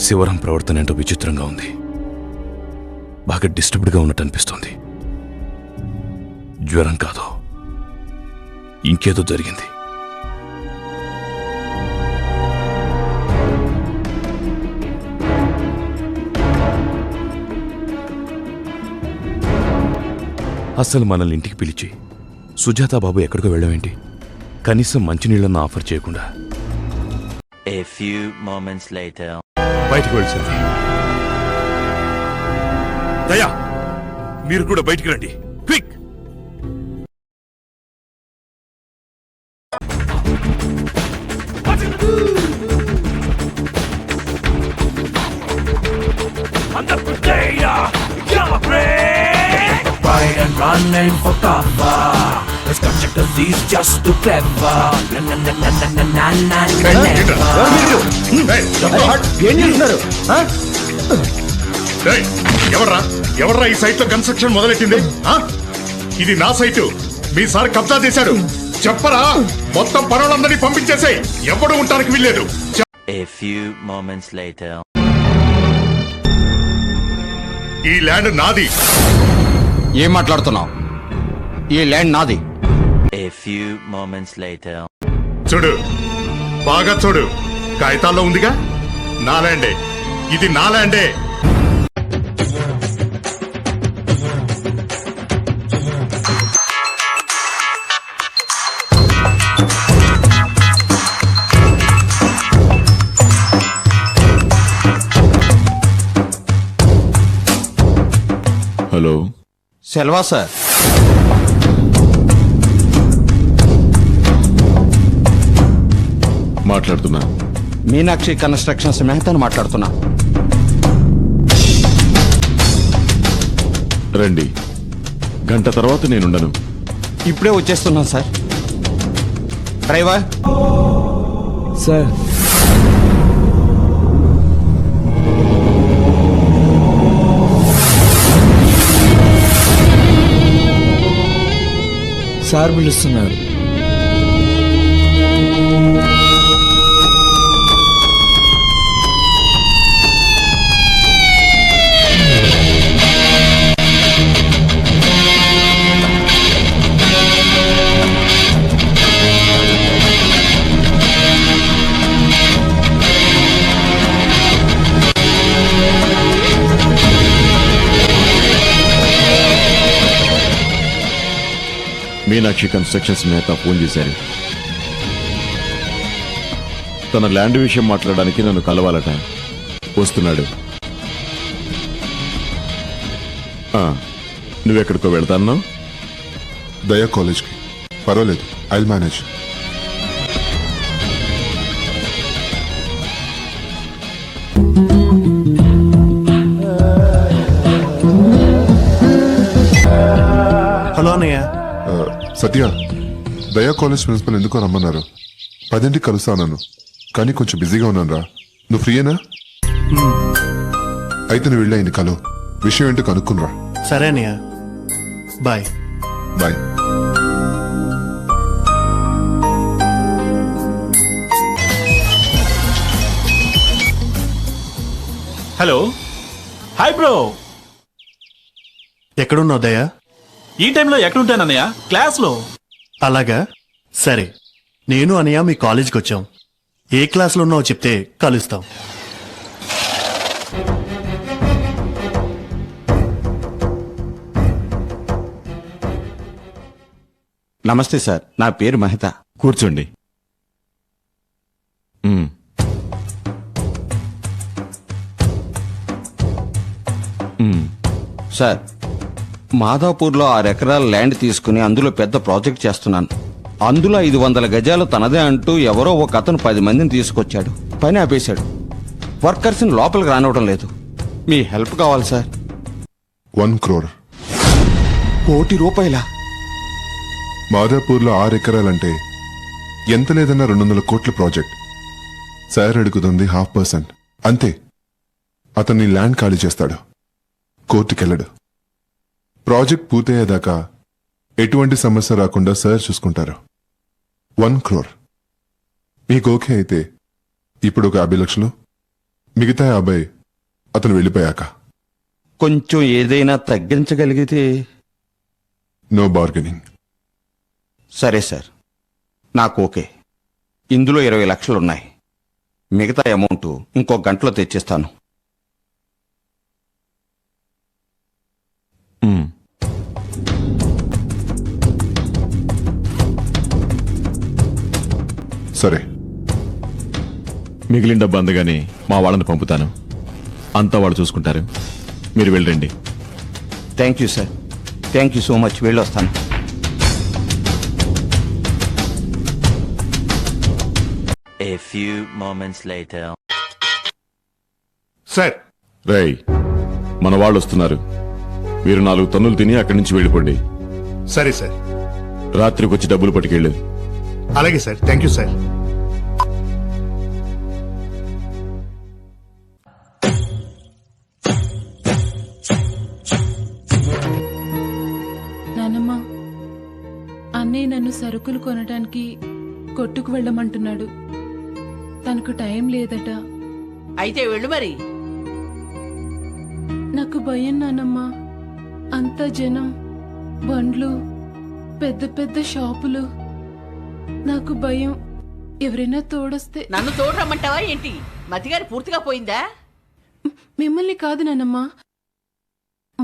శివరాం ప్రవర్తన ఏంటో విచిత్రంగా ఉంది. బాగా డిస్టర్బ్డ్గా ఉన్నట్టు అనిపిస్తోంది. జ్వరం కాదు, ఇంకేదో జరిగింది. అసలు మనల్ని ఇంటికి పిలిచి సుజాత బాబు ఎక్కడికో వెళ్ళామేంటి? కనీసం మంచినీళ్ళన్న ఆఫర్ చేయకుండా. A few moments later. బయటికి వెళ్ళింది. దయా, మీరు కూడా బయటికి రండి, quick. Ride and running for cover. Let's catch it 'cause he's just too clever. Na na na na na na na na ఎవర్రా ఈ సైట్ లో కన్స్ట్రక్షన్ మొదలెట్టింది? ఇది నా సైటు, మీ సార్ కబ్జా చేశాడు. చెప్పరా, మొత్తం పనులందరినీ పంపించేసాయి, ఎవడు ఉండడానికి వీల్లేదు. A few moments later. ఈ ల్యాండ్ నాది. ఏం మాట్లాడుతున్నావు? ఈ ల్యాండ్ నాది. A few moments later. చూడు, బాగా చూడు, కాగితాల్లో ఉందిగా, నా ల్యాండే, ఇది నా ల్యాండే. Hello, Selva sir. మాట్లాడుతున్నా. మీనాక్షి కన్స్ట్రక్షన్స్ మెహతాను మాట్లాడుతున్నా. రండి, గంట తర్వాత నేనుండను. ఇప్పుడే వచ్చేస్తున్నాను సార్. డ్రైవర్ సార్, సార్ పిలుస్తున్నారు. మీనాక్షి కన్స్ట్రక్షన్స్ మేత ఫోన్ చేశారు. తన ల్యాండ్ విషయం మాట్లాడడానికి నన్ను కలవాలట. వస్తున్నాడు. నువ్వెక్కడికో వెళ్తాను? దయా కాలేజ్కి. పర్వాలేదు, ఐ విల్ మేనేజ్. హలో అన్నయ్య. సత్య, దయా కాలేజ్ ప్రిన్సిపల్ ఎందుకో రమ్మన్నారు. 10ంటికి కలుస్తాను, కానీ కొంచెం బిజీగా ఉన్నాను రా. నువ్వు ఫ్రీయేనా? అయితే నువ్వు వెళ్ళి ఆయన కలు, విషయం ఏంటో కనుక్కునరా. సరే అన్నయ్య, bye. Bye. Hello, hi bro. ఎక్కడున్నావు దయా? ఈ టైంలో ఎక్కడుంటానన్నయ్య? క్లాస్లో. అలాగా, సరే. నేను అన్నయ్య మీ కాలేజ్కి వచ్చాం. ఏ క్లాస్లో ఉన్నావో చెప్తే కలుస్తాం. నమస్తే సార్, నా పేరు మహిత. కూర్చోండి. సార్, మాదాపూర్లో 6 ఎకరాల ల్యాండ్ తీసుకుని అందులో పెద్ద ప్రాజెక్ట్ చేస్తున్నాను. అందులో 500 గజాలు తనదే అంటూ ఎవరో ఒక అతను 10 మందిని తీసుకొచ్చాడు. పని ఆపేశాడు. వర్కర్స్ని లోపలికి రానివ్వడం లేదు. మీ హెల్ప్ కావాలి సార్. 1 crore. ₹1 కోటి. మాదాపూర్లో 6 ఎకరాలంటే ఎంత లేదన్నా 200 కోట్ల ప్రాజెక్ట్. సార్ అడుగుతుంది 0.5%. అంతే. అతన్ని ల్యాండ్ ఖాళీ చేస్తాడు, కోర్టుకెళ్ళడు. ప్రాజెక్ట్ పూర్తయ్యేదాకా ఎటువంటి సమస్య రాకుండా సార్ చూసుకుంటారు. 1 crore. మీకు ఓకే అయితే ఇప్పుడు ఒక 50 లక్షలు మిగతా 50 అతను వెళ్ళిపోయాక. కొంచెం ఏదైనా తగ్గించగలిగితే. No bargaining. సరే సార్, నాకు ఓకే. ఇందులో 20 లక్షలున్నాయి. మిగతా అమౌంట్ ఇంకో గంటలో తెచ్చిస్తాను. సరే, మిగిలిన డబ్బు అందగానే మా వాళ్ళని పంపుతాను. అంతా వాళ్ళు చూసుకుంటారు. మీరు వెళ్ళండి. Thank you sir, thank you so much. వెళ్ళొస్తాను. A few moments later. Sir, రేయ్, మన వాళ్ళు వస్తున్నారు. మీరు 4 తన్నులు తిని అక్కడి నుంచి వెళ్ళిపోండి. సరే సార్. రాత్రికి వచ్చి డబ్బులు పట్టుకెళ్ళు. అలాగే సార్. Thank you sir. నానమ్మ, అన్నయ్య నన్ను సరుకులు కొనడానికి కొట్టుకు వెళ్ళమంటున్నాడు. తనకు టైం లేదట. అయితే వెళ్ళు మరి. నాకు భయం నానమ్మ. అంత జనం, బండ్లు, పెద్ద పెద్ద షాపులు. నాకు భయం. ఎవరైనా తోడొస్తే. నన్ను తోడు రమ్మంటావా ఏంటి? మతిగారి పూర్తిగా పోయిందా? మిమ్మల్ని కాదు నానమ్మ,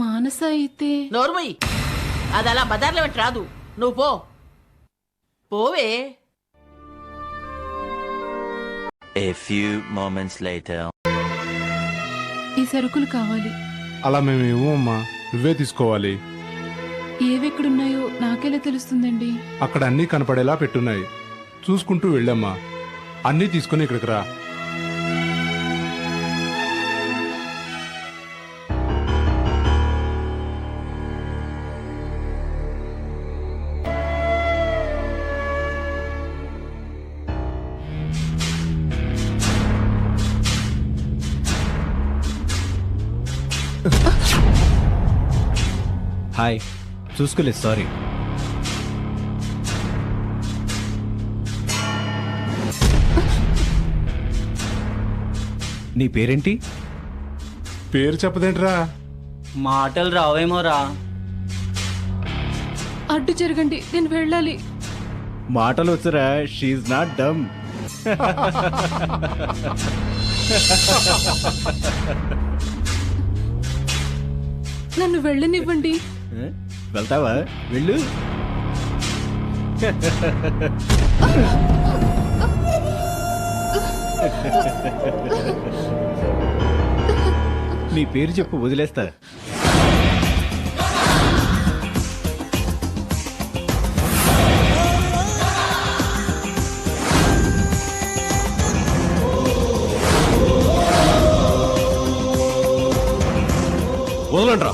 మానస అయితే. నోర్మయ్యి, అది అలా బజార్లో వెంట రాదు. నువ్వు పో, పోవే. A few moments later. ఈ సరుకులు కావాలి. అలా మేమేమో అమ్మా, నువ్వే తీసుకోవాలి. ఏవెక్కడున్నాయో నాకెలా తెలుస్తుందండి? అక్కడ అన్నీ కనపడేలా పెట్టున్నాయి. చూసుకుంటూ వెళ్ళమ్మా. అన్నీ తీసుకుని ఇక్కడికి రా. హాయ్, చూసుకోలేదు, సారీ. నీ పేరేంటి? పేరు చెప్పదేంట్రా? మాటలు రావేమోరా. అడ్డు జరగండి, నేను వెళ్ళాలి. మాటలు వచ్చరా? షీఈ్ నాట్ డమ్. నన్ను వెళ్ళనివ్వండి. వెళ్తావా? వెళ్ళు. నీ పేరు చెప్పు, వదిలేస్తా. వదలండి రా.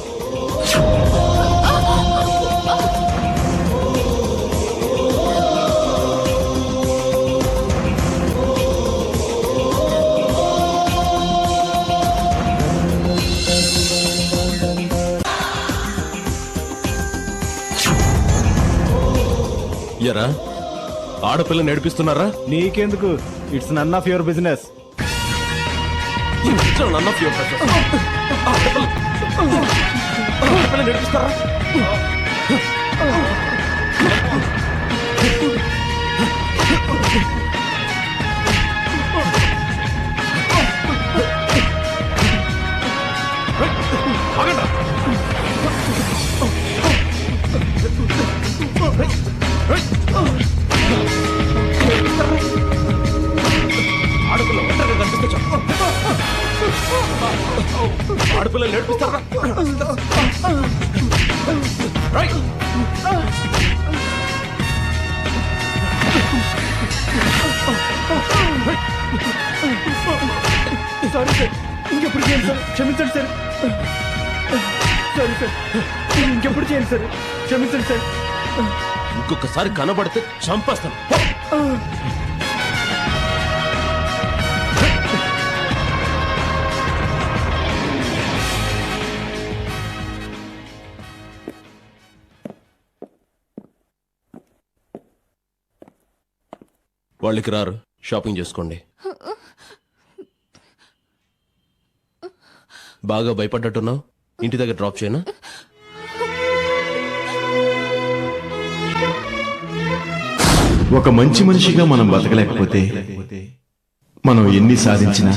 ఎరా, ఆడపిల్ల నడిపిస్తున్నారా? నీకెందుకు? It's none of your business. None of your business. ఆడపిల్ల నడిపిస్తారా? ఆడపిల్లలు నేర్పిస్తారా? సారీ సార్, ఇంకెప్పుడు చేయండి సార్, క్షమించండి సార్. సారీ సార్, ఇంకెప్పుడు చేయండి సార్, క్షమించండి సార్. ఇంకొకసారి కనబడితే చంపేస్తాను. వాళ్ళకి రారు, షాపింగ్ చేసుకోండి. బాగా భయపడ్డట్టున్నావు. ఇంటి దగ్గర డ్రాప్ చేయనా? ఒక మంచి మనిషిగా మనం బతకలేకపోతే మనం ఎన్ని సాధించినా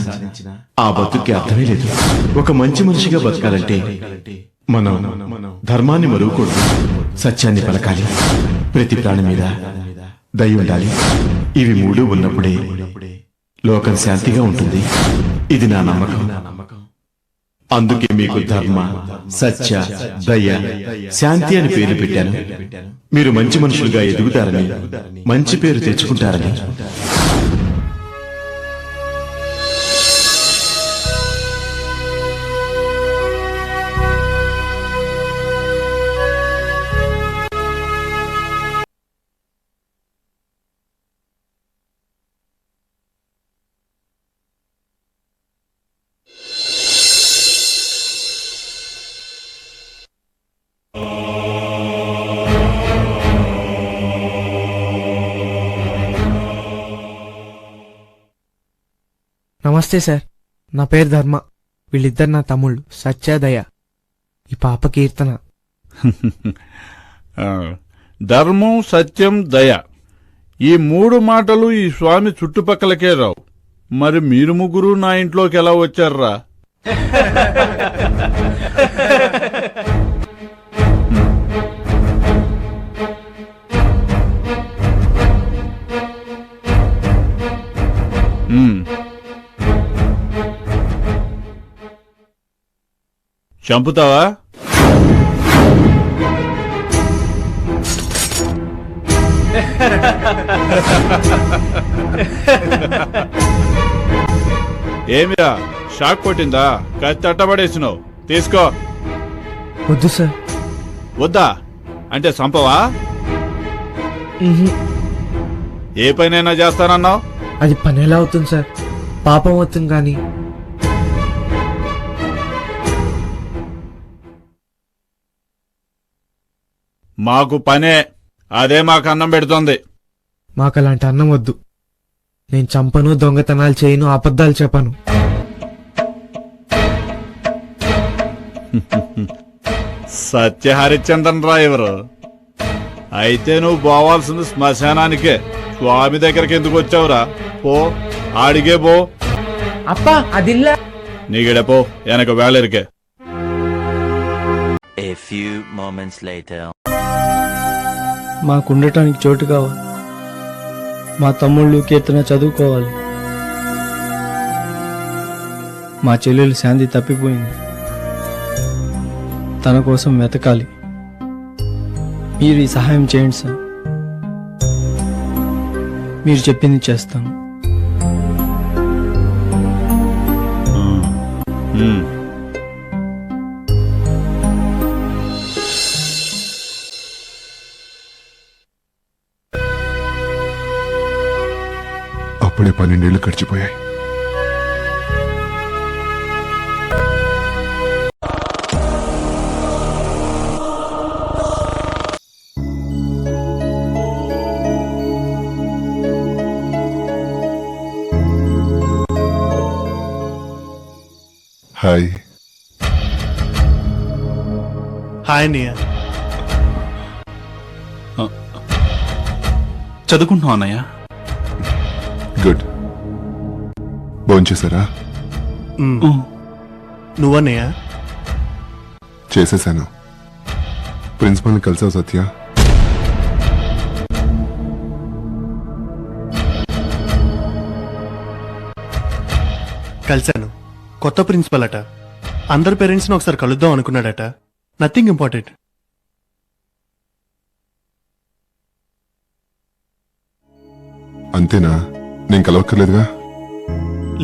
ఆ బతుక్కి అర్థమే లేదు. ఒక మంచి మనిషిగా బతకాలంటే మనం ధర్మాన్ని మరువకూడదు, సత్యాన్ని పలకాలి, ప్రతి ప్రాణి మీద దయ ఉండాలి. ఇవి మూడు ఉన్నప్పుడే లోకం శాంతిగా ఉంటుంది. ఇది నా నమ్మకం. అందుకే మీకు ధర్మ, సత్య, దయ, శాంతి అని పేరు పెట్టాను. మీరు మంచి మనుషులుగా ఎదుగుతారని, మంచి పేరు తెచ్చుకుంటారని. నమస్తే సార్, నా పేరు ధర్మ. వీళ్ళిద్దరు నా తమ్ముళ్ళు, సత్యాదయ. ఈ పాప కీర్తన. ధర్మం, సత్యం, దయ, ఈ మూడు మాటలు ఈ స్వామి చుట్టుపక్కలకే రావు. మరి మీరు ముగ్గురు నా ఇంట్లోకి ఎలా వచ్చారా? చంపుతావా? ఏమిరా, షాక్ కొట్టిందా? కత్తి అట్టబడేసినావు, తీసుకో. వద్దు సార్. వద్దా అంటే చంపవా? ఏ పనైనా చేస్తానన్నావు. అది పని ఎలా అవుతుంది సార్? పాపం అవుతుంది కానీ. మాకు పనే, అదే మాకు అన్నం పెడుతోంది. మాకు అలాంటి అన్నం వద్దు. నేను చంపను, దొంగతనాలు చేయను, అబద్ధాలు చెప్పను. సత్యహరిచంద్రన్ రా ఎవరు? అయితే నువ్వు పోవాల్సింది శ్మశానానికే. స్వామి దగ్గరికి ఎందుకు వచ్చావురా? పో, ఆడిగే పో. అప్పా అదిల్లా నీగిడే పో, వెనక వేళరికే. A few moments later. మాకుండటానికి చోటు కావాలి. మా తమ్ముళ్ళు కీర్తన చదువుకోవాలి. మా చెల్లెలు శాంతి తప్పిపోయింది. తన కోసం వెతకాలి. మీరు ఈ సహాయం చేయండి సార్. మీరు చెప్పింది చేస్తాను. అప్పుడే 12 ఏళ్లు గడిచిపోయాయి. హాయ్. హాయ్ అన్నయ్య. చదువుకుంటున్నావు అన్నయ్య? గుడ్. భోంచేశారా? నువ్వన్నయ్య? చేసేసాను. ప్రిన్సిపల్ని కలిసావు సత్య? కలిశాను. కొత్త ప్రిన్సిపల్ అట. అందరి పేరెంట్స్ని ఒకసారి కలుద్దాం అనుకున్నాడట. Nothing important. అంతేనా? నేను కలవక్కర్లేదుగా?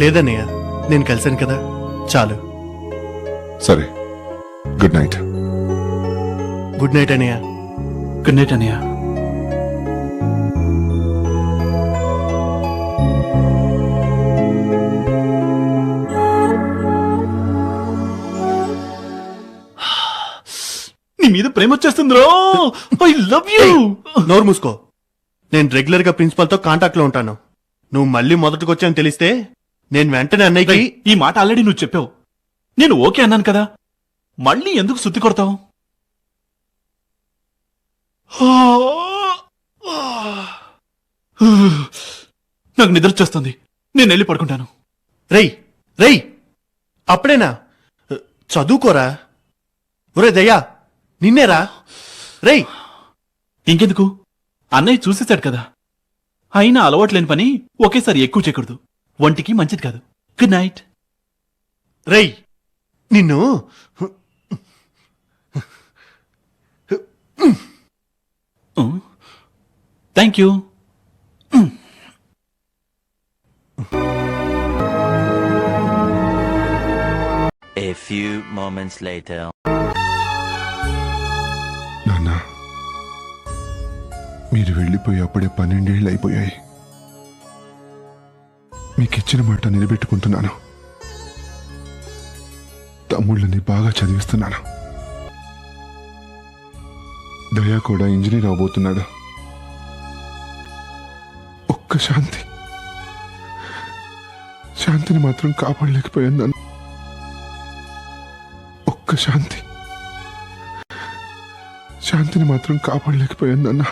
లేదన్నయ్య, నేను కలిశాను కదా, చాలు. సరే, గుడ్ నైట్. గుడ్ నైట్ అన్నయ్య. గుడ్ నైట్ అన్నయ్య. నీ మీద ప్రేమ వచ్చేస్తుందిరో. I love you. నోరు మూసుకో. నేను రెగ్యులర్ గా ప్రిన్సిపల్ తో కాంటాక్ట్ లో ఉంటాను. నువ్వు మళ్ళీ మొదటికొచ్చావని తెలిస్తే నేను వెంటనే అన్నయ్యకి. ఈ మాట ఆల్రెడీ నువ్వు చెప్పావు. నేను ఓకే అన్నాను కదా, మళ్ళీ ఎందుకు సుత్తి కొడతావు? నాకు నిద్ర వచ్చేస్తుంది, నేను వెళ్ళి పడుకుంటాను. రేయ్ రేయ్, అప్పుడేనా? చదువుకోరా. ఒరే దయ్యా, నిన్నేరా. రేయ్, ఇంకెందుకు, అన్నయ్య చూసేశాడు కదా. అయినా అలవాట్లేని పని ఒకేసారి ఎక్కువ చేయకూడదు, ఒంటికి మంచిది కాదు. Good night. రేయ్, నిన్ను thank you. A few moments later. నాన్న, మీరు వెళ్ళిపోయి అప్పుడే 12 ఏళ్ళు అయిపోయాయి. మీకిచ్చిన మాట నిలబెట్టుకుంటున్నాను. తమ్ముళ్ళని బాగా చదివిస్తున్నాను. దయా కూడా ఇంజనీర్ అవబోతున్నాడు. ఒక్క శాంతిని మాత్రం కాపాడలేకపోయాను నన్ను. ఒక్క శాంతిని మాత్రం కాపాడలేకపోయాను నాన్న.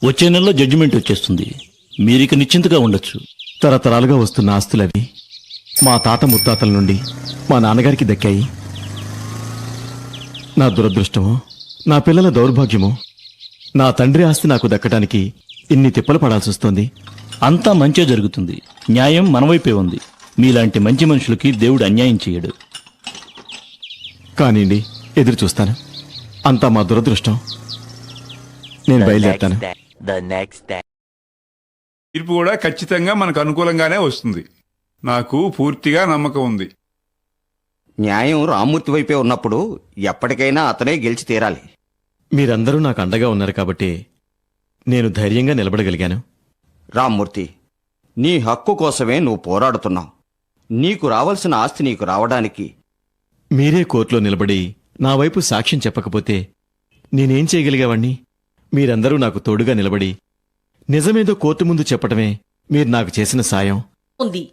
వచ్చే నెలలో జడ్జిమెంట్ వచ్చేస్తుంది. మీరిక నిశ్చింతగా ఉండొచ్చు. తరతరాలుగా వస్తున్న ఆస్తులవి మా తాత ముత్తాతల నుండి మా నాన్నగారికి దక్కాయి. నా దురదృష్టమో, నా పిల్లల దౌర్భాగ్యమో, నా తండ్రి ఆస్తి నాకు దక్కడానికి ఇన్ని తిప్పలు పడాల్సి వస్తోంది. అంతా మంచే జరుగుతుంది. న్యాయం మనవైపే ఉంది. మీలాంటి మంచి మనుషులకి దేవుడు అన్యాయం చేయడు. కానివ్వండి, ఎదురు చూస్తాను. అంతా మా దురదృష్టం. నేను బయలుదేరుతాను. The next day. తీర్పు కూడా ఖచ్చితంగా మనకు అనుకూలంగానే వస్తుంది. నాకు పూర్తిగా నమ్మకం ఉంది. న్యాయం రామ్మూర్తి వైపే ఉన్నప్పుడు ఎప్పటికైనా అతనే గెలిచి తీరాలి. మీరందరూ నాకు అండగా ఉన్నారు కాబట్టి నేను ధైర్యంగా నిలబడగలిగాను. రామ్మూర్తి, నీ హక్కు కోసమే నువ్వు పోరాడుతున్నావు. నీకు రావాల్సిన ఆస్తి నీకు రావడానికి మీరే కోర్టులో నిలబడి నా వైపు సాక్ష్యం చెప్పకపోతే నేనేం చేయగలిగేవాణ్ణి? మీరందరూ నాకు తోడుగా నిలబడి నిజమేదో కోర్టు ముందు చెప్పటమే మీరు నాకు చేసిన సాయం. ఉంది.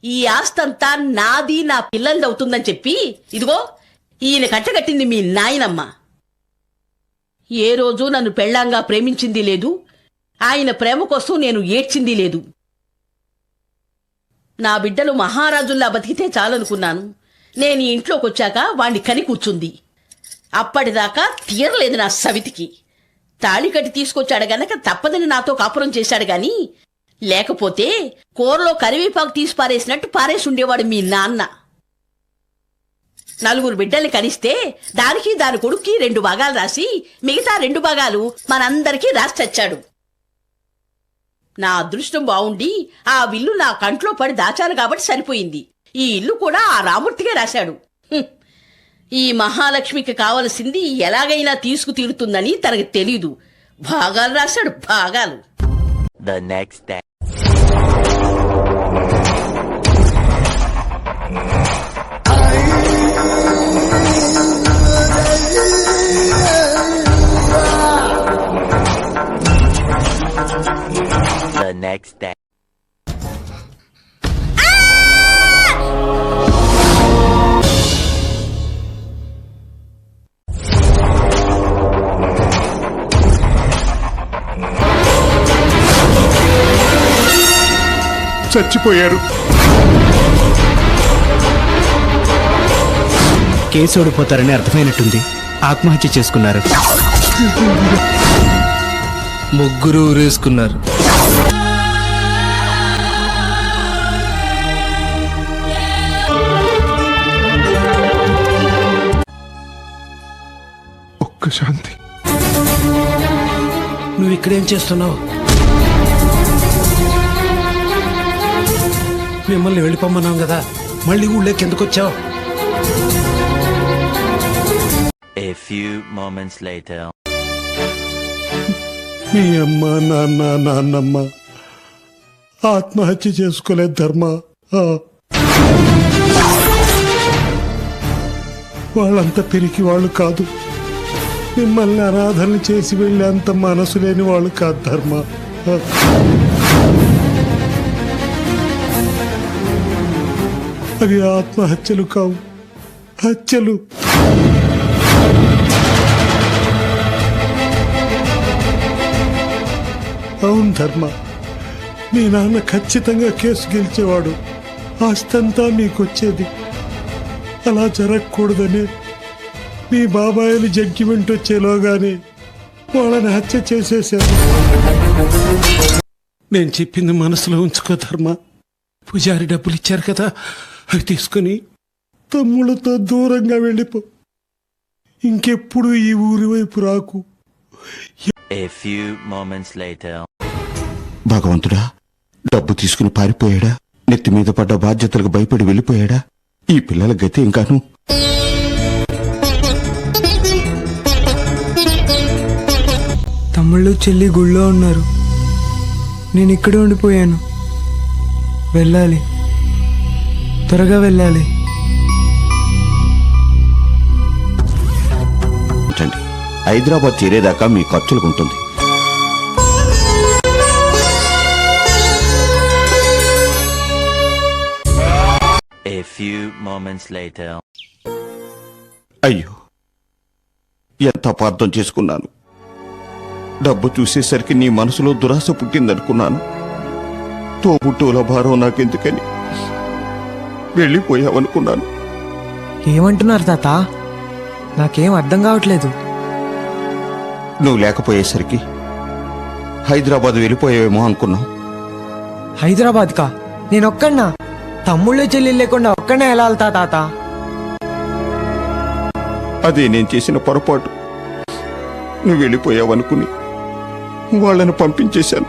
ఈ ఆస్తంతా నాది, నా పిల్లలది అవుతుందని చెప్పి ఇదిగో ఈయన కట్టగట్టింది మీ నాయనమ్మ. ఏ రోజు నన్ను పెళ్ళాంగా ప్రేమించింది లేదు. ఆయన ప్రేమ కోసం నేను ఏడ్చింది లేదు. నా బిడ్డలు మహారాజుల్లా బతికితే చాలనుకున్నాను. నేను ఈ ఇంట్లోకి వచ్చాక వాణ్ణి కని కూర్చుంది. అప్పటిదాకా తీరలేదు నా సవితికి. తాళి కట్టి తీసుకొచ్చాడు గనక తప్పదని నాతో కాపురం చేశాడు గాని, లేకపోతే కూరలో కరివేపాకు తీసి పారేసినట్టు పారేసి ఉండేవాడు మీ నాన్న. 4 బిడ్డల్ని కనిస్తే దానికి దాని కొడుక్కి 2 భాగాలు రాసి మిగతా 2 భాగాలు మనందరికీ రాసి చచ్చాడు. నా అదృష్టం బావుండి ఆ విల్లు నా కంట్లో పడి దాచాను కాబట్టి సరిపోయింది. ఈ ఇల్లు కూడా ఆ రామూర్తిగా రాశాడు. ఈ మహాలక్ష్మికి కావలసింది ఎలాగైనా తీసుకుతీరుతుందని తనకు తెలీదు. భాగాలు రాశాడు, భాగాలు. The next day. The next day. చచ్చిపోయారు. కేసు ఓడిపోతారని అర్థమైనట్టుంది. ఆత్మహత్య చేసుకున్నారు. ముగ్గురు ఊరేసుకున్నారు. ఒక్క శాంతి, నువ్వు ఇక్కడేం చేస్తున్నావు? మిమ్మల్ని వెళ్ళిపోమన్నాం కదా, మళ్ళీ ఊళ్ళోకి ఎందుకు వచ్చావు? A few moments later. మీ అమ్మ, నాన్న, నాన్నమ్మ ఆత్మహత్య చేసుకోలేదు ధర్మ. వాళ్ళంతా పిరికి వాళ్ళు కాదు. మిమ్మల్ని అనాథలు చేసి వెళ్ళేంత మనసు లేని వాళ్ళు కాదు ధర్మ. అవి ఆత్మహత్యలు కావు, హత్యలు. అవును ధర్మ, మీ నాన్న ఖచ్చితంగా కేసు గెలిచేవాడు, ఆస్తంతా మీకొచ్చేది. అలా జరగకూడదనే మీ బాబాయిలు జడ్జిమెంట్ వచ్చేలోగానే వాళ్ళని హత్య చేసేశారు. నేను చెప్పింది మనసులో ఉంచుకో ధర్మ. పూజారి డబ్బులు ఇచ్చారు కదా, అవి తీసుకుని తమ్ముళ్ళతో దూరంగా వెళ్ళిపో. ఇంకెప్పుడు ఈ ఊరి వైపు రాకు. A few moments later. భగవంతుడా, డబ్బు తీసుకుని పారిపోయాడా? నెత్తి మీద పడ్డ బాధ్యతలకు భయపడి వెళ్ళిపోయాడా? ఈ పిల్లల గతి ఇంకాను. తమ్ముళ్ళు చెల్లి గుళ్ళో ఉన్నారు, నేను ఇక్కడే ఉండిపోయాను. వెళ్ళాలి, త్వరగా వెళ్ళాలి. హైదరాబాద్ చేరేదాకా మీ ఖర్చులకు ఉంటుంది. A few moments later. అయ్యో, ఎంత అపార్థం చేసుకున్నాను. డబ్బు చూసేసరికి నీ మనసులో దురాశ పుట్టిందనుకున్నాను. తోబుట్టువుల భారం నాకెందుకని వెళ్ళిపోయావనుకున్నాను. ఏమంటున్నారు తాత? నాకేం అర్థం కావట్లేదు. నువ్వు లేకపోయేసరికి హైదరాబాద్ వెళ్ళిపోయావేమో అనుకున్నావు. హైదరాబాద్ కా? నేనొక్కన్నా? తమ్ముళ్ళు చెల్లి లేకుండా ఒక్కనే ఎలా వెళ్తా తాత? అదే నేను చేసిన పొరపాటు. నువ్వు వెళ్ళిపోయావనుకుని వాళ్ళని పంపించేశాను.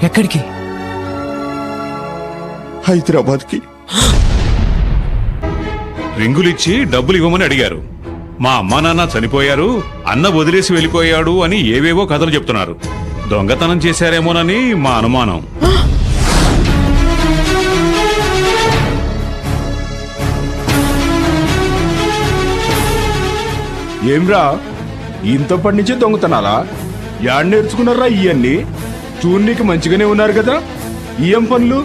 ఎక్కడికి? హైదరాబాద్కి. రింగులిచ్చి డబ్బులు ఇవ్వమని అడిగారు. మా అమ్మా నాన్న చనిపోయారు, అన్న వదిలేసి వెళ్ళిపోయాడు అని ఏవేవో కథలు చెప్తున్నారు. దొంగతనం చేశారేమోనని మా అనుమానం. ఏమ్రా, ఇంతప్పటి నుంచే దొంగతనాలా? యాడ్ నేర్చుకున్నారా ఇవన్నీ? చూడనీకి మంచిగానే ఉన్నారు కదా, ఏం పనులు?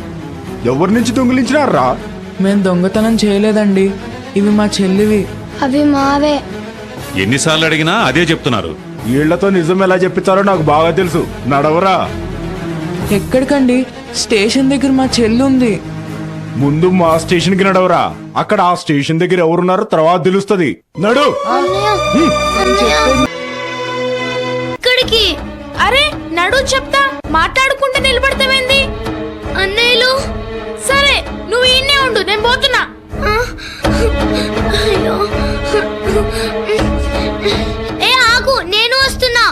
ఎవరి నుంచి దొంగిలించినారా? మేము దొంగతనం చేయలేదండి, ఇవి మా చెల్లివి. అవి మావే. ఎన్నిసార్లు అడిగినా అదే చెప్తున్నారు. వీళ్లతో నిజం ఎలా చెప్తారో నాకు బాగా తెలుసు. నడవరా. ఎక్కడికండి? స్టేషన్ దగ్గర మా చెల్లి ఉంది. ముందు మా స్టేషన్ కి నడవరా. అక్కడ ఆ స్టేషన్ దగ్గర ఎవరున్నారో తర్వాత తెలుస్తుంది. నడు. ఇక్కడికి. అరే నడు చెప్తా, మాట్లాడుకుంటూ నిలబడతావేంది? అన్నయ్యలు సరే, నువ్వు ఈయనే ఉండు, నేను పోతున్నా. అయ్యో, ఏ ఆగు, నేను వస్తున్నా.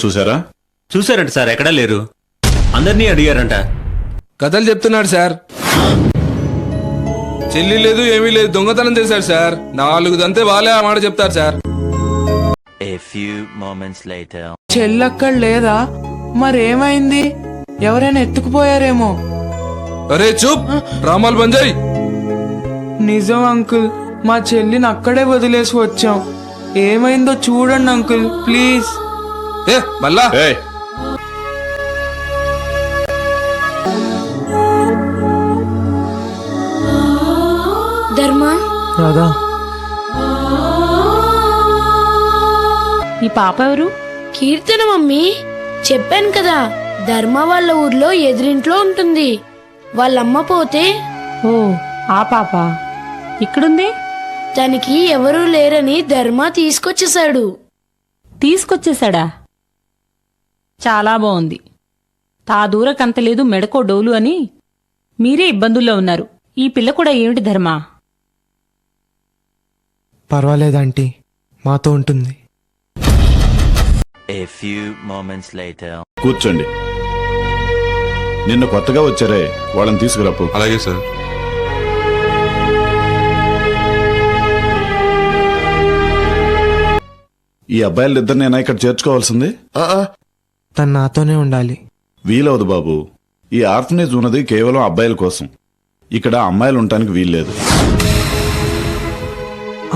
చూసారా? చూసారంట సార్, ఎక్కడా లేరు. అందరినీ అడిగారంట. కథలు చెప్తున్నాడు సార్. చెల్లి లేదు, ఏమీ లేదు, దొంగతనం చేశాడు సార్. 4 దంతే వాళ్ళే ఆ మాట చెప్తారు sir. A few moments later. చెల్లక్కడ లేదా? మరేమైంది? ఎవరైనా ఎత్తుకుపోయారేమో. అరే చూప్, డ్రామాలు బంద్ చేయి. నిజం అంకుల్, మా చెల్లిని అక్కడే వదిలేసి వచ్చాం. ఏమైందో చూడండి అంకుల్, ప్లీజ్. ఏ మళ్ళా ధర్మ, రాధా, ఈ పాప ఎవరు? కీర్తన మమ్మీ. చెప్పాను కదా, ధర్మ వాళ్ళ ఊర్లో ఎదురింట్లో ఉంటుంది. వాళ్ళమ్మ పోతే. ఓ, ఆ పాప ఇక్కడుంది. తనకి ఎవరూ లేరని ధర్మ తీసుకొచ్చేశాడు. తీసుకొచ్చేశాడా? చాలా బాగుంది. తా దూరకంత లేదు, మెడకో డోలు అని మీరే ఇబ్బందుల్లో ఉన్నారు. ఈ పిల్ల కూడా ఏమిటి ధర్మ? పర్వాలేదంటీ, మాతో ఉంటుంది. A few moments later. కూర్చోండి. నిన్న కొత్తగా వచ్చారే, వాళ్ళని తీసుకురాపు. అలాగే సార్. ఈ అబ్బాయిలిద్దరినైనా ఇక్కడ చేర్చుకోవాల్సింది. తను నాతోనే ఉండాలి. వీలవదు బాబు. ఈ ఆర్ఫనేజ్ ఉన్నది కేవలం అబ్బాయిల కోసం. ఇక్కడ అమ్మాయిలు ఉండటానికి వీల్లేదు.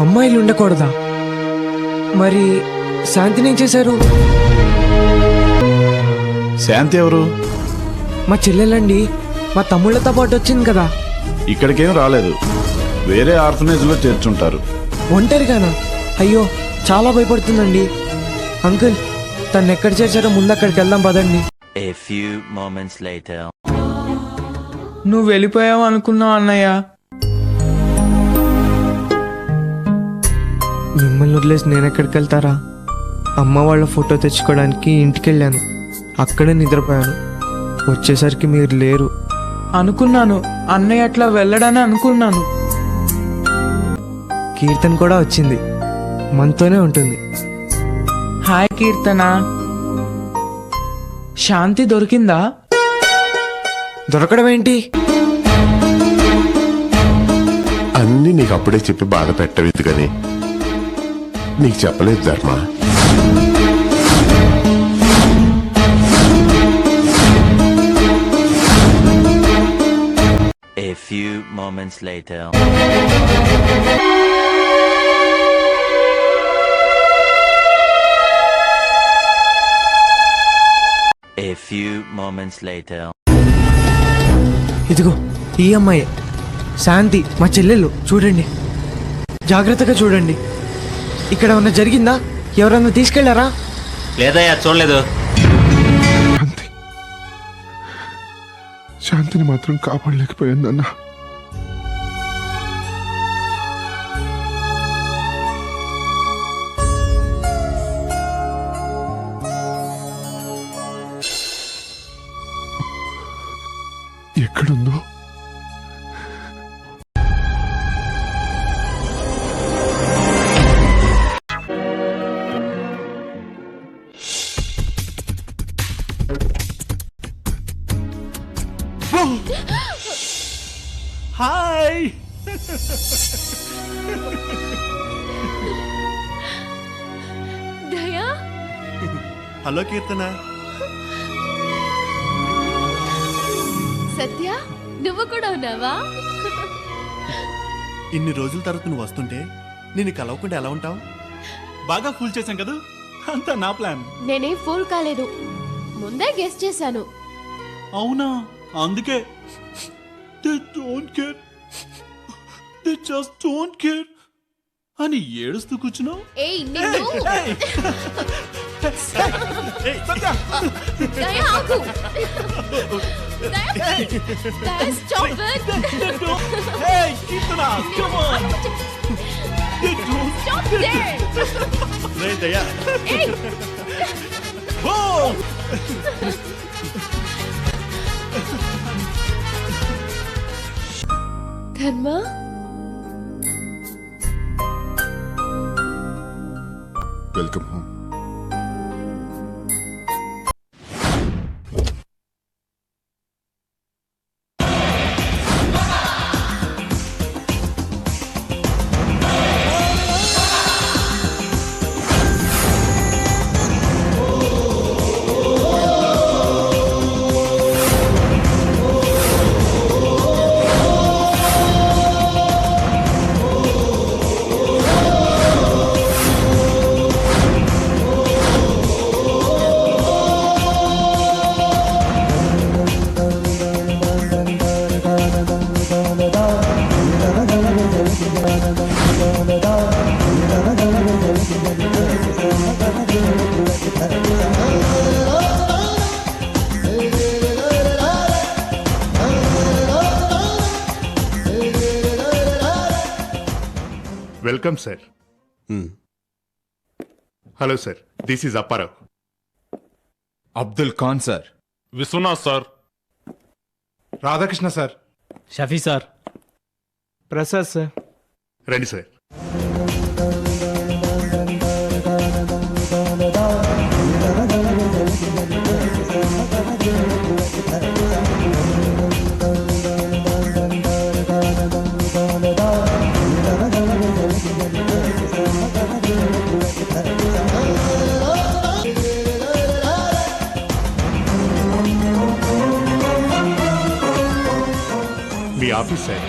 అమ్మాయిలు ఉండకూడదా? మరి శాంతిని ఏం చేశారు? శాంతి ఎవరు? మా చెల్లెలండి. మా తమ్ముళ్ళతో పాటు వచ్చింది కదా. ఇక్కడికేం రాలేదు. వేరే ఆర్ఫనేజ్ లో చేర్చుంటారు. ఒంటరిగానా? అయ్యో, చాలా భయపడుతుందండి. అంకుల్, తను ఎక్కడ చేర్చారో ముందు అక్కడికి వెళ్దాం పదండి. A few moments later. నువ్వు వెళ్ళిపోయావు అనుకున్నావు అన్నయ్య. మిమ్మల్ని వదిలేసి నేను ఎక్కడికి వెళ్తారా? అమ్మ వాళ్ళ ఫోటో తెచ్చుకోవడానికి ఇంటికి వెళ్ళాను. అక్కడే నిద్రపోయాను. వచ్చేసరికి మీరు లేరు. అనుకున్నాను అన్నయ్య అట్లా వెళ్ళడని అనుకున్నాను. కీర్తన్ కూడా వచ్చింది. మనతోనే ఉంటుంది. హాయ్ కీర్తన. శాంతి దొరికిందా? దొరకడం ఏంటి? అన్నీ నీకు అప్పుడే చెప్పి బాధ పెట్టలేదు కానీ నీకు చెప్పలేదు ధర్మ. A few moments later. A few moments later. ఇదిగో ఈ అమ్మాయి శాంతి, మా చెల్లెలు. చూడండి, జాగ్రత్తగా చూడండి. ఇక్కడ ఏమన్నా జరిగిందా? ఎవరన్నా తీసుకెళ్లారా? లేదయ్యా, చూడలేదు. శాంతిని మాత్రం కాపాడలేకపోయాను నాన్న. ఎక్కడుందో? హాయ్. దయా, హలో కీర్తన. సత్య, నువ్వు కూడా ఉన్నావా? ఇన్ని రోజుల తర్వాత నువ్వు వస్తుంటే నేను కలవకుండా ఎలా ఉంటావు? బాగా ఫుల్ చేశాం కదా, అంతా నా ప్లాన్. నేనేం ఫూల్ కాలేదు, ముందే గెస్ట్ చేశాను. అవునా? అందుకే they don't care, they just don't care అని ఏడుస్తూ కూర్చున్నావు. ఏయ్ నిన్ను. దయా, ఆగు. దయా, stop it. Hey, Keerthana, come on. Stop there. రే దయా. ఏయ్. Oh! Dharma, welcome home. Welcome sir. Hello sir, this is Apparao. Abdul Khan sir. Vishwanath sir. Radhakrishna sir. Shafi sir. Prasad sir. రండి సార్. Office sir.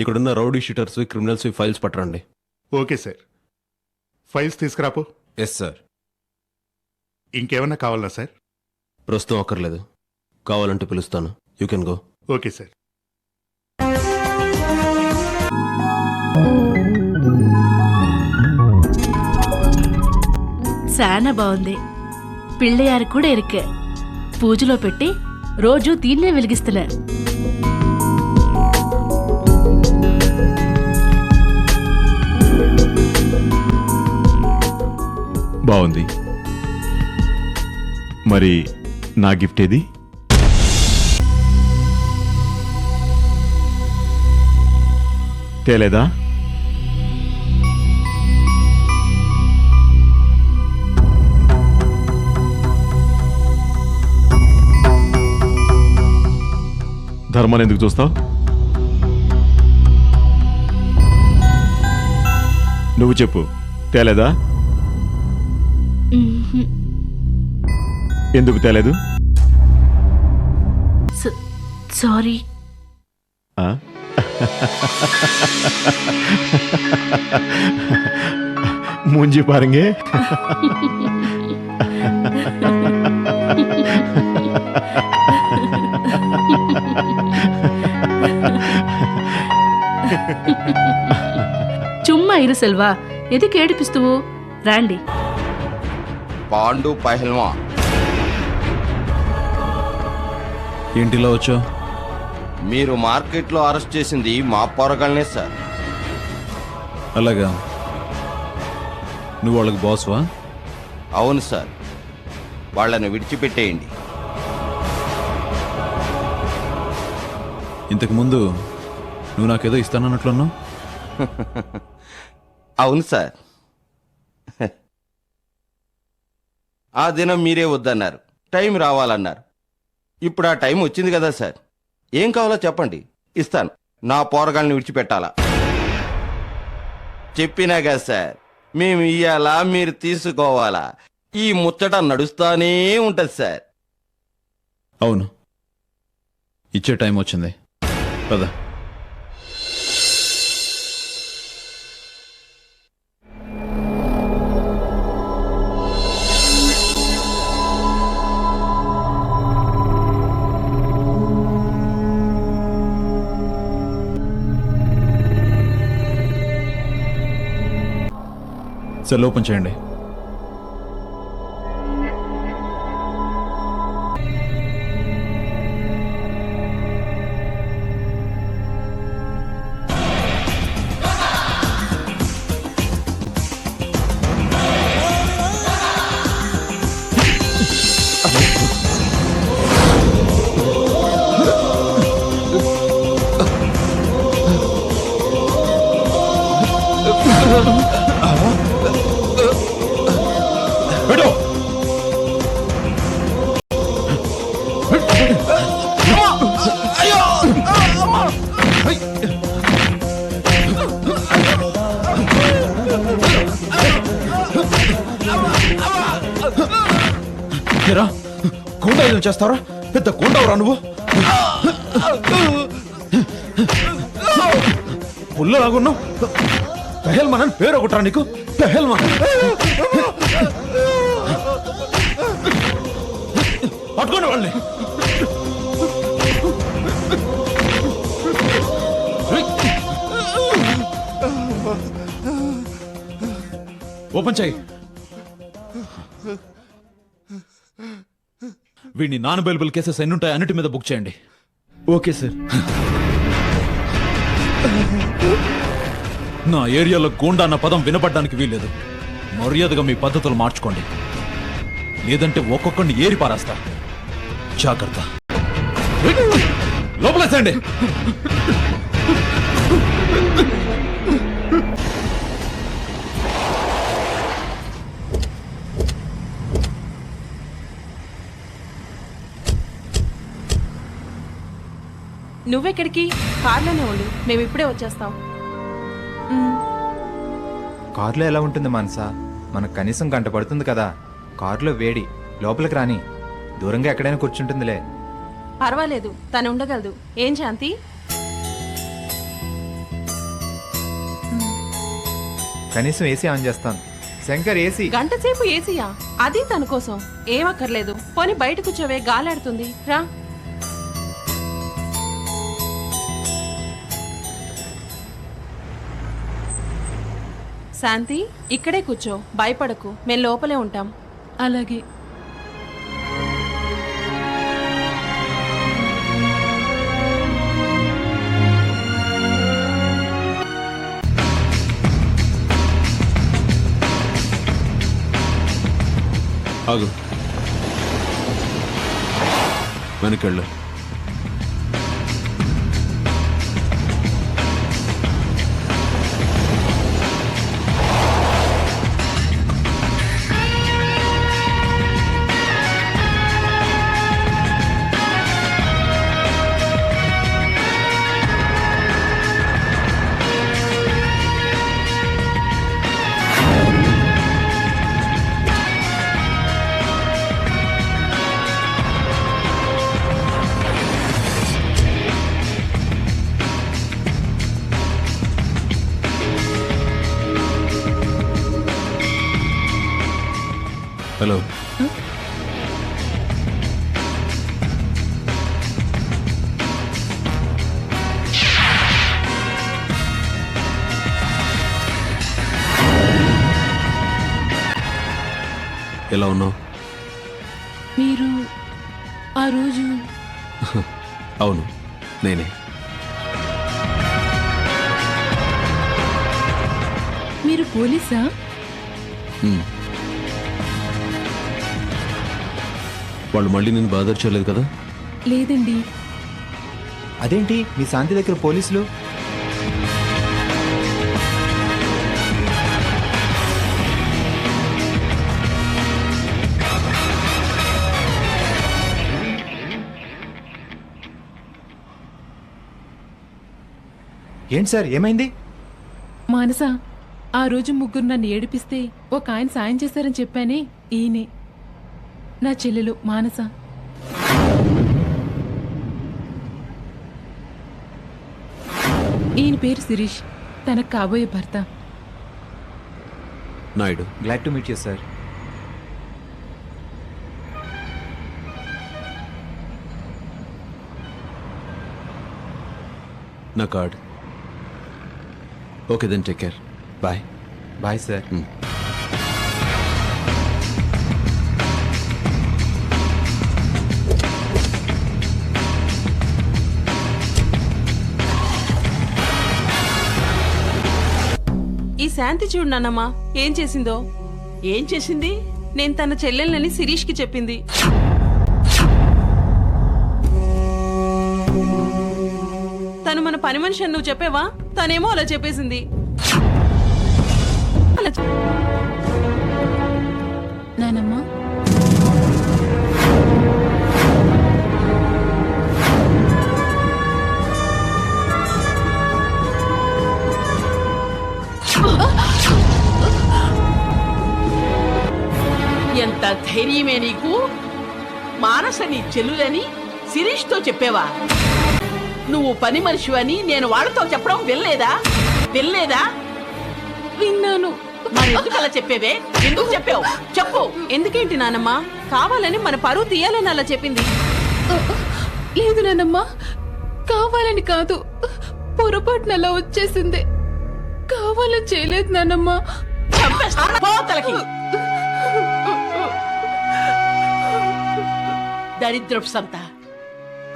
ఇక్కడున్న రౌడీ షీటర్స్ క్రిమినల్స్ ఫైల్స్ పట్టరండి. Okay sir. ఫైల్స్ తీసుకురాపో. Yes sir. ఇంకేమన్నా కావాలా sir? ప్రస్తుతం అక్కర్లేదు, కావాలంటే పిలుస్తాను. You can go. Okay sir. చాలా బాగుంది. పిళ్ళయారు కూడా ఇరుకే పూజలో పెట్టి రోజు దీన్నే వెలిగిస్తున్నా. బాగుంది. మరి నా గిఫ్ట్ ఏది? తేలేదా? ధర్మాన్ని ఎందుకు చూస్తావు? నువ్వు చెప్పు, తేలేదా? ఎందుకు తేలేదు? సారీ. மூஞ்சி பாருங்க. சும்மா இரு செல்வா, எதுக்கு ஏடிப்பிஸ்துவோ? ராண்டி పాండు పహల్వా. ఏంటిలో వచ్చా? మీరు మార్కెట్లో అరెస్ట్ చేసింది మా పోరగాళ్ళనే సార్. అలాగా, నువ్వు వాళ్ళకి బాస్వా? అవును సార్. వాళ్ళని విడిచిపెట్టేయండి. ఇంతకు ముందు నువ్వు నాకేదో ఇస్తానన్నట్లున్నావు. అవును సార్. ఆ దినం మీరే వద్దన్నారు, టైం రావాలన్నారు. ఇప్పుడు ఆ టైం వచ్చింది కదా సార్. ఏం కావాలో చెప్పండి, ఇస్తాను. నా పోరగాళ్ళని విడిచిపెట్టాలా? చెప్పినా కదా సార్, మేము ఇయ్యాలా, మీరు తీసుకోవాలా? ఈ ముచ్చట నడుస్తానే ఉంటది సార్. అవును, ఇచ్చే టైం వచ్చింది కదా. సెల్ ఓపెన్ చేయండి. గూండా చేస్తారా? పెద్ద గూండావురా నువ్వు. పుల్లలాగున్నావు. పెహల్మాన్ అని పేరు ఒకట్రా నీకు? పెహల్మాన్. పట్టుకోండి వాళ్ళని. ఓపెన్ చేయి. వీడిని నాన్ అవైలబుల్ కేసెస్ ఎన్ని ఉంటాయి అన్నిటి మీద బుక్ చేయండి. Okay sir. నా ఏరియాలో గూండా అన్న పదం వినపడడానికి వీల్లేదు. మర్యాదగా మీ పద్ధతులు మార్చుకోండి, లేదంటే ఒక్కొక్కడిని ఏరి పారేస్తా. జాగ్రత్త. లోపలేసండి. నువ్వెక్కడికి? కార్లోనే ఉండు, మేము ఇప్పుడే వచ్చేస్తాం. కారులో ఎలా ఉంటుంది మనసా? మనకు కనీసం గంట పడుతుంది కదా. కారులో వేడి, లోపలికి రాని. దూరంగా ఎక్కడైనా కూర్చుంటుందిలే. పర్వాలేదు, తను ఉండగలదు. ఏం శాంతి? కనీసం ఏసీ ఆన్ చేస్తాను. శంకర్ ఏసీ. గంట సేపు ఏసీయా? అది తన కోసం. ఏమక్కర్లేదు, పోనీ బయట కూర్చోవే, గాలాడుతుంది. రా. శాంతి, ఇక్కడే కూర్చో, భయపడకు, మేము లోపలే ఉంటాం. అలాగే. ఆగు, వెనకెళ్ళు. హలో, ఎలా ఉన్నావు? మీరు ఆ రోజు? అవును, నేనే. మీరు పోలీసా? వాళ్ళు మళ్ళీ నేను బాధర్ చేయలేదు కదా? లేదండి. అదేంటి మీ శాంతి దగ్గర పోలీసులు? ఏంటి సార్, ఏమైంది? మానస, ఆ రోజు ముగ్గురు నన్ను ఏడిపిస్తే ఒక ఆయన సాయం చేశారని చెప్పానే, ఈయనే నా చెల్లెలు మానస. ఈయన పేరు శిరీష్, తనకు కాబోయే భర్త. Naidu. Glad to meet you sir. నా card. Okay then, take care. Bye. Bye sir. ఈ శాంతి చూడు నాన్నమ్మా ఏం చేసిందో. ఏం చేసింది? నేను తన చెల్లెల్ని శిరీష్కి చెప్పింది. తను మన పని మనిషి అని నువ్వు చెప్పావా? తనేమో అలా చెప్పేసింది. నానమ్మా, ఎంత ధైర్యమే నీకు! మానస నీ చెల్లులని శిరీష్తో చెప్పేవా? నువ్వు పని మనిషివని నేను వాళ్ళతో చెప్పడం వినలేదా? విన్నాను. మరి ఎందుకు అలా చెప్పేవే? ఎందుకు చెప్పావు? చెప్పు. ఎందుకేంటి నానమ్మా? కావాలని మన పరువు తీయాలని అలా చెప్పింది. లేదు నానమ్మా, కావాలని కాదు, పొరపాటున అలా వచ్చేసింది. కావాలని చేయలేదు నానమ్మా. పోతలకి దరిద్రపు సంత.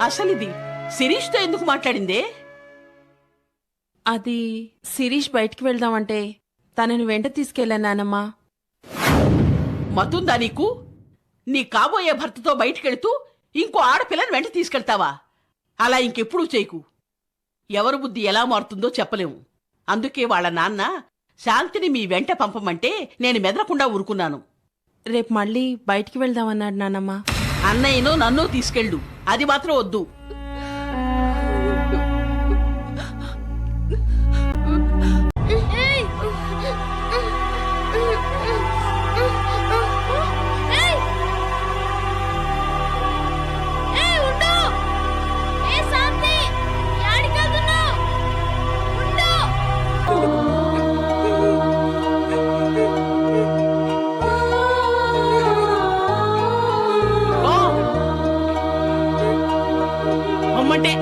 అసలు ఇది శిరీష్తో ఎందుకు మాట్లాడిందే? అది శిరీష్ బయటికి వెళ్దామంటే తనని వెంట తీసుకెళ్ళాను నానమ్మా. మతుందా నీకు? నీ కాబోయే భర్తతో బయటికెళ్తూ ఇంకో ఆడపిల్లని వెంట తీసుకెళ్తావా? అలా ఇంకెప్పుడు చేయకు. ఎవరి బుద్ధి ఎలా మారుతుందో చెప్పలేము. అందుకే వాళ్ళ నాన్న శాంతిని మీ వెంట పంపమంటే నేను మెదలకుండా ఊరుకున్నాను. రేపు మళ్ళీ బయటికి వెళ్దామన్నాడు నానమ్మా. అన్నయ్యను నన్ను తీసుకెళ్ళు, అది మాత్రం వద్దు. అమ్మంటే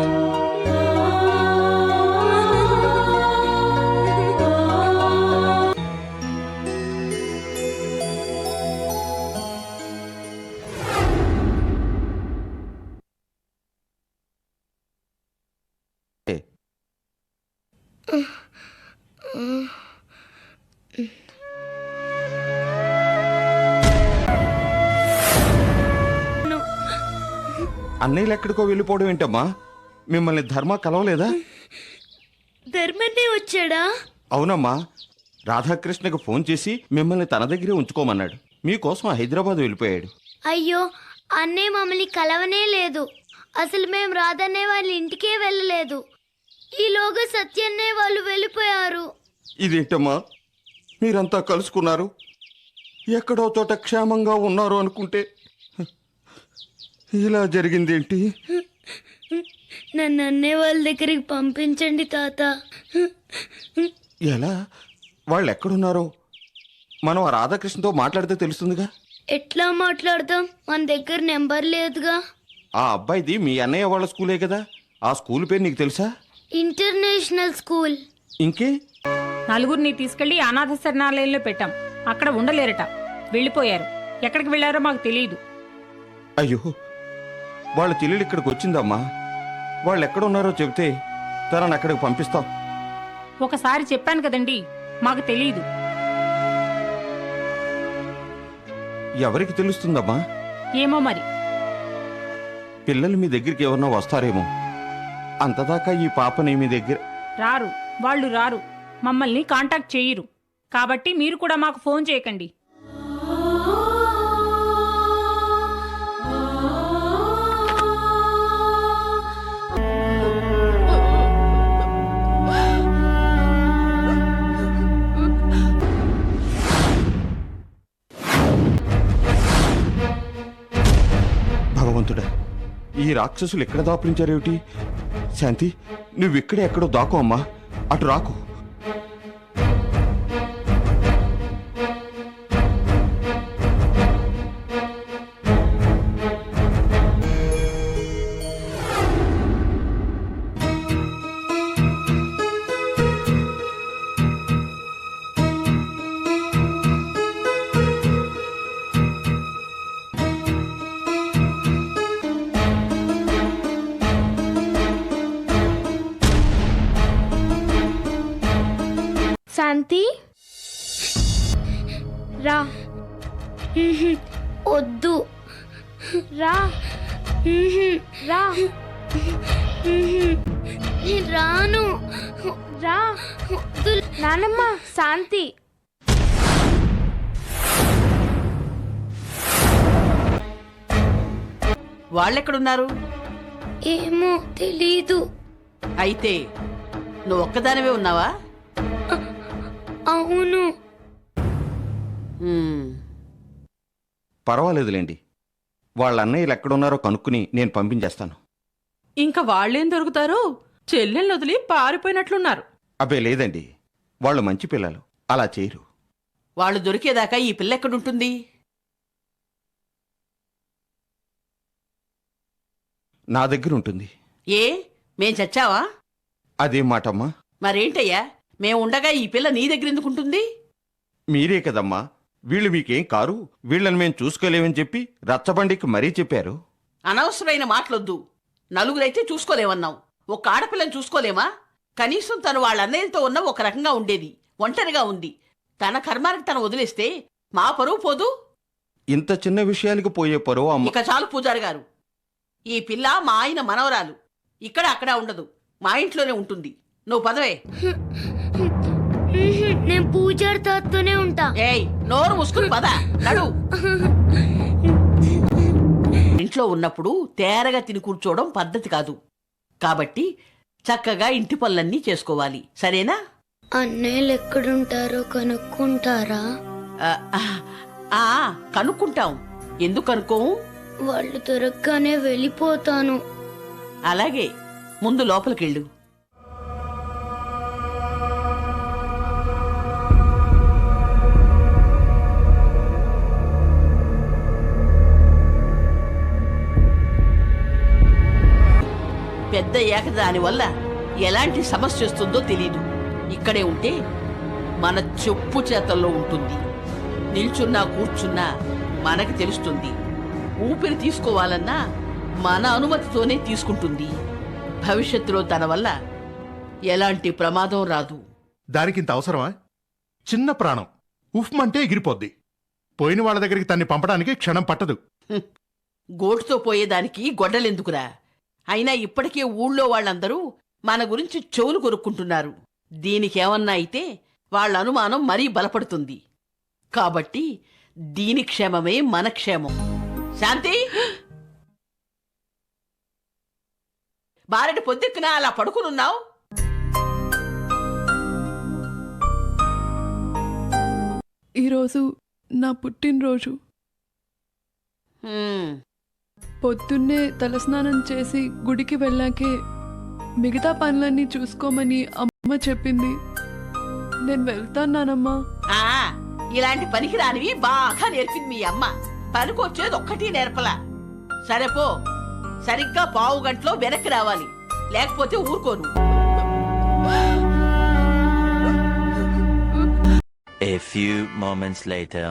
అన్నయ్యలు ఎక్కడికో వెళ్ళిపోవడం ఏంటమ్మా? మిమ్మల్ని ధర్మ కలవలేదా? ధర్మనే వచ్చాడా? అవునమ్మా, రాధాకృష్ణకు ఫోన్ చేసి మిమ్మల్ని తన దగ్గరే ఉంచుకోమన్నాడు. మీకోసం హైదరాబాద్ వెళ్ళిపోయాడు. అయ్యో, అన్నయ్య మమ్మల్ని కలవనే లేదు. అసలు మేము రాధనే వాళ్ళ ఇంటికే వెళ్ళలేదు. ఈలోగా సత్యన్నే వాళ్ళు వెళ్ళిపోయారు. ఇదేంటమ్మా, మీరంతా కలుసుకున్నారు, ఎక్కడో చోట క్షేమంగా ఉన్నారు అనుకుంటే ఇలా జరిగిందేంటి? నన్ను అన్నయ్య వాళ్ళ దగ్గరికి పంపించండి తాత. ఎలా? వాళ్ళు ఎక్కడున్నారో మనం ఆ రాధాకృష్ణతో మాట్లాడితే తెలుస్తుందిగా. ఎట్లా మాట్లాడదాం? మన దగ్గర నెంబర్ లేదుగా. ఆ అబ్బాయిది మీ అన్నయ్య వాళ్ళ స్కూలే కదా. ఆ స్కూల్ పేరు నీకు తెలుసా? International school. ఇంకే? నలుగురిని తీసుకెళ్లి అనాథ శరణాలయంలో పెట్టాం. అక్కడ ఉండలేరట, వెళ్ళిపోయారు. ఎక్కడికి వెళ్లారో మాకు తెలియదు. అయ్యో, వాళ్ళ చెల్లెలు ఇక్కడికి వచ్చిందమ్మా. వాళ్ళు ఎక్కడున్నారో చెబితే తనని అక్కడికి పంపిస్తాం. ఒకసారి చెప్పాను కదండి, మాకు తెలియదు. ఎవరికి తెలుస్తుందమ్మా? ఏమో మరి. పిల్లలు మీ దగ్గరికి ఎవరన్నా వస్తారేమో. అంతదాకా ఈ పాపని మీ దగ్గర రారు, వాళ్ళు రారు, మమ్మల్ని కాంటాక్ట్ చేయరు. కాబట్టి మీరు కూడా మాకు ఫోన్ చేయకండి. భగవంతుడా, ఈ రాక్షసులు ఎక్కడ దాపులించారేమిటి? శాంతి, నువ్విక్కడే ఎక్కడో దాకో అమ్మా, అటు రాకు. శాంతి, రా. వద్దు, రా. రా. రాను, రా. వద్దు. నానమ్మ, శాంతి. వాళ్ళెక్కడున్నారు? ఏమో తెలీదు. అయితే నువ్వు ఒక్కదానివే ఉన్నావా? అవును. పర్వాలేదులేండి, వాళ్ళ అన్నయ్యలు ఎక్కడున్నారో కనుక్కుని నేను పంపించేస్తాను. ఇంకా వాళ్ళేం దొరుకుతారు? చెల్లెల్ని వదిలి పారిపోయినట్లున్నారు. అబ్బే లేదండి, వాళ్ళు మంచి పిల్లలు, అలా చేయరు. వాళ్ళు దొరికేదాకా ఈ పిల్ల ఎక్కడుంటుంది? నా దగ్గర ఉంటుంది. ఏ, మేం చచ్చావా? అదేం మాటమ్మా? మరేంటయ్యా, మేము ఉండగా ఈ పిల్ల నీ దగ్గర ఎందుకుంటుంది? మీరే కదమ్మా, వీళ్ళు మీకేం కారు, వీళ్ళని మేము చూసుకోలేమని చెప్పి రచ్చబండికి మరీ చెప్పారు. అనవసరమైన మాటలొద్దు. నలుగురైతే చూసుకోలేమన్నావు, ఒక ఆడపిల్లని చూసుకోలేమా? కనీసం తను వాళ్ళ అన్నయ్యలతో ఉన్న ఒక రకంగా ఉండేది, ఒంటరిగా ఉంది. తన కర్మానికి తను వదిలేస్తే మా పరువు పోదు? ఇంత చిన్న విషయానికి పోయే పరువు అమ్మ. ఇక చాలు పూజారి గారు. ఈ పిల్ల మా ఆయన మనవరాలు, ఇక్కడ అక్కడ ఉండదు, మా ఇంట్లోనే ఉంటుంది. నువ్వు పదవే. నేను పూజారి తాతతోనే ఉంటా. ఏయ్, నోరు ముసుకుని పద, నడు. ఇంట్లో ఉన్నప్పుడు తేరగా తిని కూర్చోవడం పద్ధతి కాదు. కాబట్టి చక్కగా ఇంటి పనులన్నీ చేసుకోవాలి, సరేనా? అన్నయ్యలు ఎక్కడుంటారో కనుక్కుంటారా? కనుక్కుంటాం. ఎందుకు అనుకోం? వాళ్ళు దొరకగానే వెళ్ళిపోతాను. అలాగే, ముందు లోపలికెళ్ళు. పెద్ద ఏక దానివల్ల ఎలాంటి సమస్య వస్తుందో తెలీదు. ఇక్కడే ఉంటే మన చెప్పు చేతల్లో ఉంటుంది. నిల్చున్నా కూర్చున్నా మనకి తెలుస్తుంది. ఊపిరి తీసుకోవాలన్నా మన అనుమతితోనే తీసుకుంటుంది. భవిష్యత్తులో తన వల్ల ఎలాంటి ప్రమాదం రాదు. దానికింత అవసరమా? చిన్న ప్రాణం ఉఫ్మంటే ఎగిరిపోద్ది. పోయిన వాళ్ళ దగ్గరికి తన్ని పంపడానికి క్షణం పట్టదు. గోటుతో పోయేదానికి గొడ్డలెందుకురా? అయినా ఇప్పటికే ఊళ్ళో వాళ్ళందరూ మన గురించి చెవులు కొరుక్కుంటున్నారు. దీనికేమన్నా అయితే వాళ్ళ అనుమానం మరీ బలపడుతుంది. కాబట్టి దీని క్షేమమే మన క్షేమం. శాంతి, బారెడు పొద్దెక్కున అలా పడుకునున్నావు? ఈరోజు నా పుట్టినరోజు. పొద్దున్నే తలస్నానం చేసి గుడికి వెళ్ళాకే మిగతా పనులన్నీ చూసుకోమని అమ్మ చెప్పింది. నేను వెళ్తానమ్మా. ఇలాంటి పనికిరానివి బాగా నేర్పింది మీ అమ్మ. పనికొచ్చేది ఒక్కటి నేర్పలా. సరేపో, సరిగ్గా 15 గంటలో వెనక్కి రావాలి, లేకపోతే ఊరుకోను. A few moments later.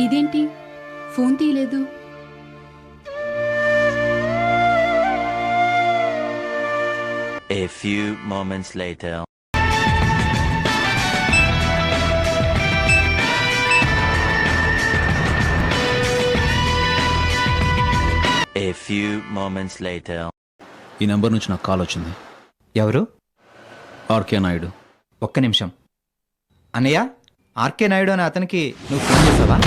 ఇదేంటి ఫోన్ తీయలేదు? A few moments later. A few moments later. ఈ నెంబర్ నుంచి నాకు కాల్ వచ్చింది. ఎవరు? ఆర్కే నాయుడు. ఒక్క నిమిషం. అన్నయ్య, ఆర్కే నాయుడు అనే అతనికి నువ్వు ఫోన్ చేసావా?